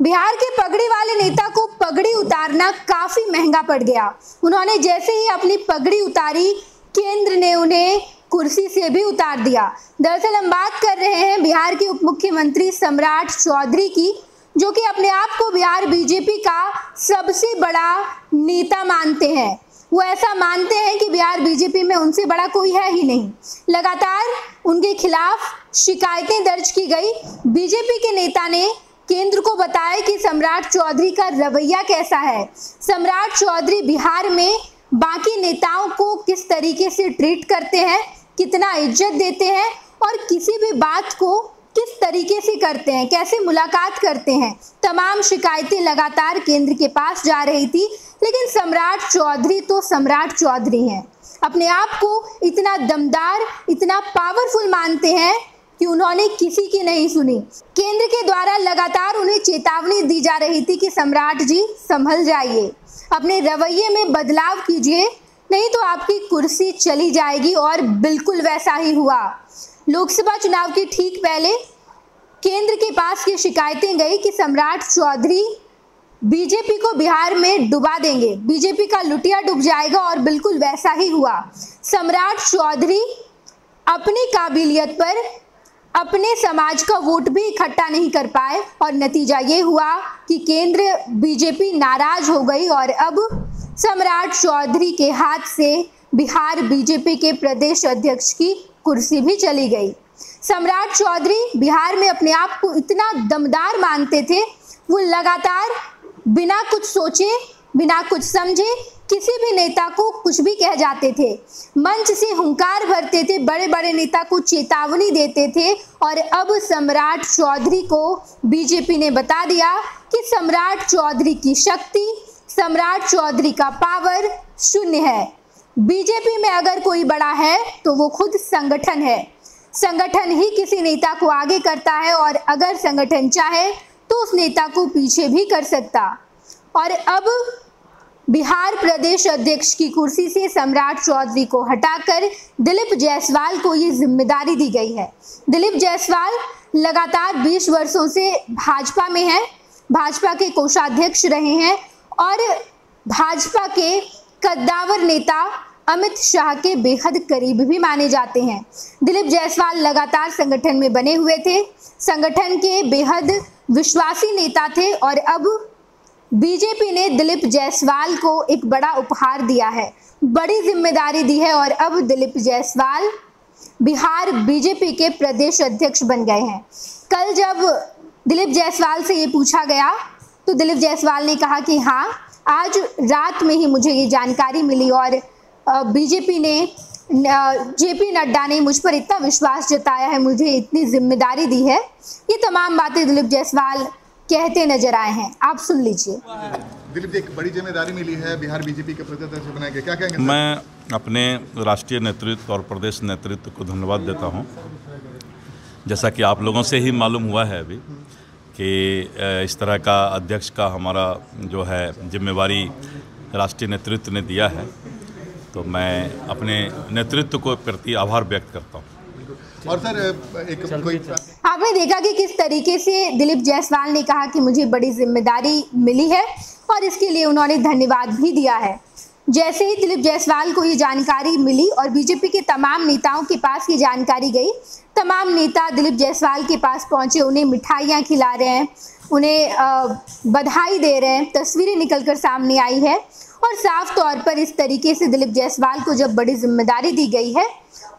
बिहार के पगड़ी वाले नेता को पगड़ी उतारना काफी महंगा पड़ गया। उन्होंने जैसे ही अपनी पगड़ी उतारी, केंद्र ने उन्हें कुर्सी से भी उतार दिया। दरअसल हम बात कर रहे हैं बिहार के उप मुख्यमंत्री सम्राट चौधरी की, जो कि अपने आप को बिहार बीजेपी का सबसे बड़ा नेता मानते हैं। वो ऐसा मानते हैं कि बिहार बीजेपी में उनसे बड़ा कोई है ही नहीं। लगातार उनके खिलाफ शिकायतें दर्ज की गई। बीजेपी के नेता ने केंद्र को बताया कि सम्राट चौधरी का रवैया कैसा है, सम्राट चौधरी बिहार में बाकी नेताओं को किस तरीके से ट्रीट करते हैं, कितना इज्जत देते हैं और किसी भी बात को किस तरीके से करते हैं, कैसे मुलाकात करते हैं। तमाम शिकायतें लगातार केंद्र के पास जा रही थी, लेकिन सम्राट चौधरी तो सम्राट चौधरी हैं। अपने आप को इतना दमदार, इतना पावरफुल मानते हैं कि उन्होंने किसी की नहीं सुनी। केंद्र के द्वारा लगातार उन्हें चेतावनी दी जा रही थी कि सम्राट जी संभल जाइए, अपने रवैये में बदलाव कीजिए, नहीं तो आपकी कुर्सी चली जाएगी। और बिल्कुल वैसा ही हुआ। लोकसभा चुनाव के ठीक पहले केंद्र के पास ये शिकायतें गई कि सम्राट चौधरी बीजेपी को बिहार में डुबा देंगे, बीजेपी का लुटिया डूब जाएगा, और बिल्कुल वैसा ही हुआ। सम्राट चौधरी अपनी काबिलियत पर अपने समाज का वोट भी इकट्ठा नहीं कर पाए और नतीजा ये हुआ कि केंद्र बीजेपी नाराज हो गई और अब सम्राट चौधरी के हाथ से बिहार बीजेपी के प्रदेश अध्यक्ष की कुर्सी भी चली गई। सम्राट चौधरी बिहार में अपने आप को इतना दमदार मानते थे, वो लगातार बिना कुछ सोचे, बिना कुछ समझे किसी भी नेता को कुछ भी कह जाते थे, मंच से हुंकार भरते थे, बड़े बड़े नेता को चेतावनी देते थे। और अब सम्राट चौधरी को बीजेपी ने बता दिया कि सम्राट चौधरी की शक्ति, सम्राट चौधरी का पावर शून्य है। बीजेपी में अगर कोई बड़ा है तो वो खुद संगठन है। संगठन ही किसी नेता को आगे करता है, और अगर संगठन चाहे तो उस नेता को पीछे भी कर सकता। और अब बिहार प्रदेश अध्यक्ष की कुर्सी से सम्राट चौधरी को हटाकर दिलीप जायसवाल को ये जिम्मेदारी दी गई है। दिलीप जायसवाल लगातार 20 वर्षों से भाजपा में हैं, भाजपा के कोषाध्यक्ष रहे हैं और भाजपा के कद्दावर नेता अमित शाह के बेहद करीब भी माने जाते हैं। दिलीप जायसवाल लगातार संगठन में बने हुए थे, संगठन के बेहद विश्वासी नेता थे, और अब बीजेपी ने दिलीप जायसवाल को एक बड़ा उपहार दिया है, बड़ी जिम्मेदारी दी है, और अब दिलीप जायसवाल बिहार बीजेपी के प्रदेश अध्यक्ष बन गए हैं। कल जब दिलीप जायसवाल से ये पूछा गया तो दिलीप जायसवाल ने कहा कि हाँ, आज रात में ही मुझे ये जानकारी मिली और बीजेपी ने, जेपी नड्डा ने मुझ पर इतना विश्वास जताया है, मुझे इतनी जिम्मेदारी दी है। ये तमाम बातें दिलीप जायसवाल कहते नजर आए हैं। आप सुन लीजिए। दिलीप जी, एक बड़ी जिम्मेदारी मिली है बिहार बीजेपी के प्रदेश अध्यक्ष बनाए गए, क्या कहेंगे? मैं अपने राष्ट्रीय नेतृत्व और प्रदेश नेतृत्व को धन्यवाद देता हूं। जैसा कि आप लोगों से ही मालूम हुआ है अभी कि इस तरह का अध्यक्ष का हमारा जो है जिम्मेवारी राष्ट्रीय नेतृत्व ने दिया है, तो मैं अपने नेतृत्व को प्रति आभार व्यक्त करता हूँ। और सर, एक कोई आपने देखा कि किस तरीके से दिलीप जायसवाल ने कहा कि मुझे बड़ी जिम्मेदारी मिली है और इसके लिए उन्होंने धन्यवाद भी दिया है। जैसे ही दिलीप जायसवाल को ये जानकारी मिली और बीजेपी के तमाम नेताओं के पास ये जानकारी गई, तमाम नेता दिलीप जायसवाल के पास पहुंचे, उन्हें मिठाइयाँ खिला रहे हैं, उन्हें बधाई दे रहे हैं, तस्वीरें निकलकर सामने आई है। और साफ तौर पर इस तरीके से दिलीप जायसवाल को जब बड़ी जिम्मेदारी दी गई है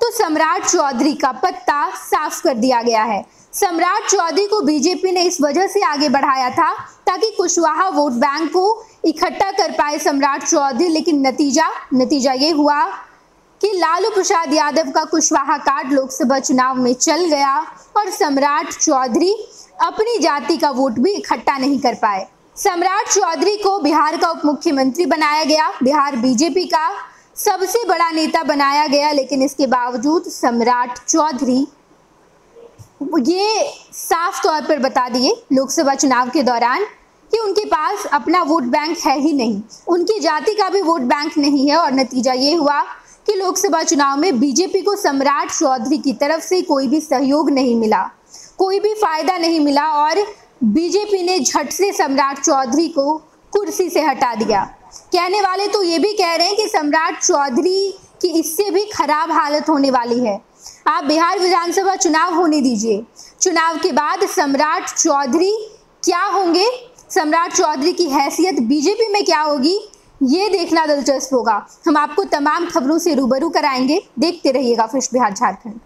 तो सम्राट चौधरी का पत्ता साफ कर दिया गया है। सम्राट चौधरी को बीजेपी ने इस वजह से आगे बढ़ाया था ताकि कुशवाहा वोट बैंक को इकट्ठा कर पाए सम्राट चौधरी, लेकिन नतीजा ये हुआ कि लालू प्रसाद यादव का कुशवाहा कार्ड लोकसभा चुनाव में चल गया और सम्राट चौधरी अपनी जाति का वोट भी इकट्ठा नहीं कर पाए। सम्राट चौधरी को बिहार का उप मुख्यमंत्री बनाया गया, बिहार बीजेपी का सबसे बड़ा नेता बनाया गया, लेकिन इसके बावजूद सम्राट चौधरी ये साफ तौर पर बता दिए लोकसभा चुनाव के दौरान कि उनके पास अपना वोट बैंक है ही नहीं, उनकी जाति का भी वोट बैंक नहीं है। और नतीजा ये हुआ कि लोकसभा चुनाव में बीजेपी को सम्राट चौधरी की तरफ से कोई भी सहयोग नहीं मिला, कोई भी फायदा नहीं मिला और बीजेपी ने झट से सम्राट चौधरी को कुर्सी से हटा दिया। कहने वाले तो ये भी कह रहे हैं कि सम्राट चौधरी की इससे भी खराब हालत होने वाली है। आप बिहार विधानसभा चुनाव होने दीजिए, चुनाव के बाद सम्राट चौधरी क्या होंगे, सम्राट चौधरी की हैसियत बीजेपी में क्या होगी, ये देखना दिलचस्प होगा। हम आपको तमाम खबरों से रूबरू कराएंगे, देखते रहिएगा फर्स्ट बिहार झारखंड।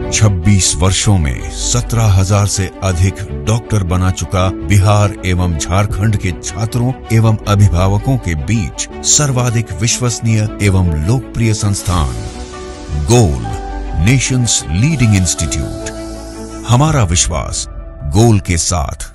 26 वर्षों में 17,000 से अधिक डॉक्टर बना चुका बिहार एवं झारखंड के छात्रों एवं अभिभावकों के बीच सर्वाधिक विश्वसनीय एवं लोकप्रिय संस्थान गोल, नेशंस लीडिंग इंस्टीट्यूट। हमारा विश्वास गोल के साथ।